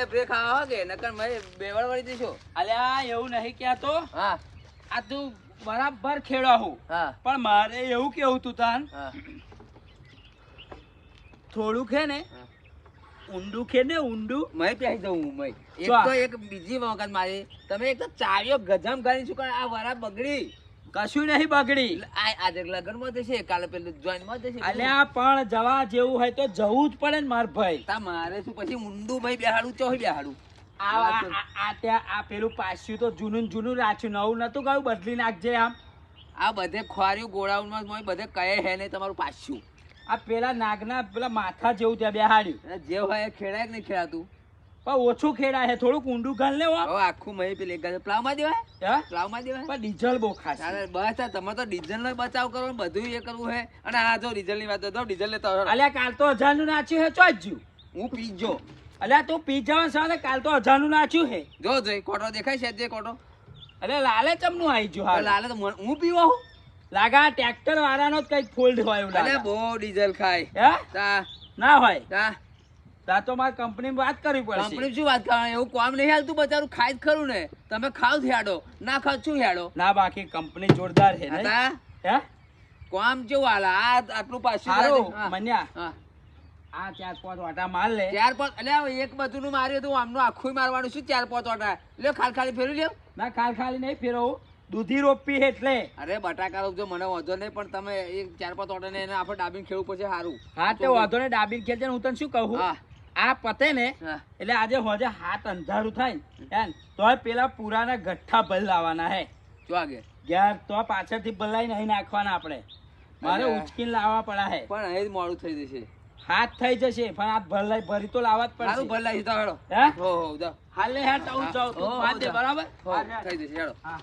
એટલે બ્રેક ખાવા કે નકર મેં બેવડ વળી દઈશું. અલ્યા એવું નહીં કહેતો. હા આ તું બરાબર ખેડો હું. હા પણ મારે એવું કેવું તું તાન હા થોડું ખે ને ઊંડું ખે ને ઊંડું. મેં પહેરી દઉં હું મેં. એક ચા. તો એક બીજી વખત મારી તમે એક તો ચાવીઓ ગજમ કરી શું આ વરા બગડી. કશું નહીં બગડી. આજે લગ્નમાં જશે કાલે પેલું જોઈનમાં જશે. અલ્યા પણ જવા જેવું હોય તો જવું જ પડે ને માર ભાઈ. તા મારે શું પછી ઊંડું ભાઈ બેહાડું ચોહી બેહાડું. આ પેલું પાછું તો જૂનું ને જૂનું રાખ્યું, નવું નતું કહ્યું બદલી નાખજે આમ. આ બધે ખોર્યું ગોળાઉનમાં મોય બધે કહે હે નહીં તમારું પાછું. આ પેલા નાગના પેલા માથા જેવું ત્યાં બેહાડ્યું. જે હોય એ ખેડાય કે નહીં ખેડાતું. પણ ઓછું ખેડાય છે, થોડુંક ઊંડું ગાલ લેવો. હવે આખું મહી પેલી પ્લાવમાં દેવાય. હે? પ્લાવમાં દેવાય. પણ ડીઝલ બહુ ખાસ. તારે બસ આ તમે તો ડીઝલ નો બચાવ કરો ને બધું એ કરવું હે. અને આ જો ડીઝલ ની વાત તો ડીઝલ લેતા હોય. અલ્યા કાલ તો 1000 નું નાચ્યું હે ચોજ્યું. હું પીજો અલ્યા તું પી જવાનું સાને, કાલ તો 1000 નું નાચ્યું હે. જો જોઈ કોટો દેખાય છે જે કોટો. અરે લાલે ચમનું આવી ગયું હાલ. લાલે તો હું પીવા હું. લાગા ટ્રેક્ટર વાળાનો જ કઈક ફોલ્ડ હોય એવું અલે લાગે. બહુ ડીઝલ ખાય. હે? તા ના હોય તા તા તો મારે કંપની વાત કરવી પડશે. કંપની શું વાત કરવાની, એવું કામ નહીં હાલતું બચારું ખાય જ ખરું ને. તમે ખાવ જ હેડો ના ખાવ શું હેડો. ના બાકી કંપની જોરદાર છે નહીં? તા હે? કામ કેવું હાલ આ આટલું પાછું હારું હા. મન્યા હા આ 4-5 વાટા માર લે. 4-5 અલ્યા એક બધું નું માર્યું હતું આમનું આખું મારવાનું શું 4-5 વાટા લ્યો ખાલી ફેરવી લ્યો. ના ખાલી નહીં ફેરવું, દૂધી રોપી એટલે. અરે બટાકા રોપજો મને વાંધો નહીં પણ તમે એક 4-5 વાટા ને એને આપણે ડાબીને ખેડવું પડશે સારું. હા તે વાંધો ને ડાબી ખેલજે ને. હું તને શું કહું, હા આ પતે ને હા એટલે આજે હોજે હાથ અંધારું થાય ને તોય પેલા પુરાના ગઠ્ઠા ભલ લાવવાના હે. જો આગે ઘેર તો પાછળથી ભલાઈ નહીં નાખવાના આપણે. મારે અલ્યા. ઉચકીને લાવવા પડે હે. પણ અહીં જ મોડું થઈ જશે. હાથ થઈ જશે પણ આ ભલાઈ ભરી તો લાવવા જ સારું પડશે. ભલે તો હેડો. હે? હો હો જાઓ. હાલે હેડ હું જાઉં તું હો, બાદ દે જાઓ. બરાબર. હો થઈ જશે હેડો. હા.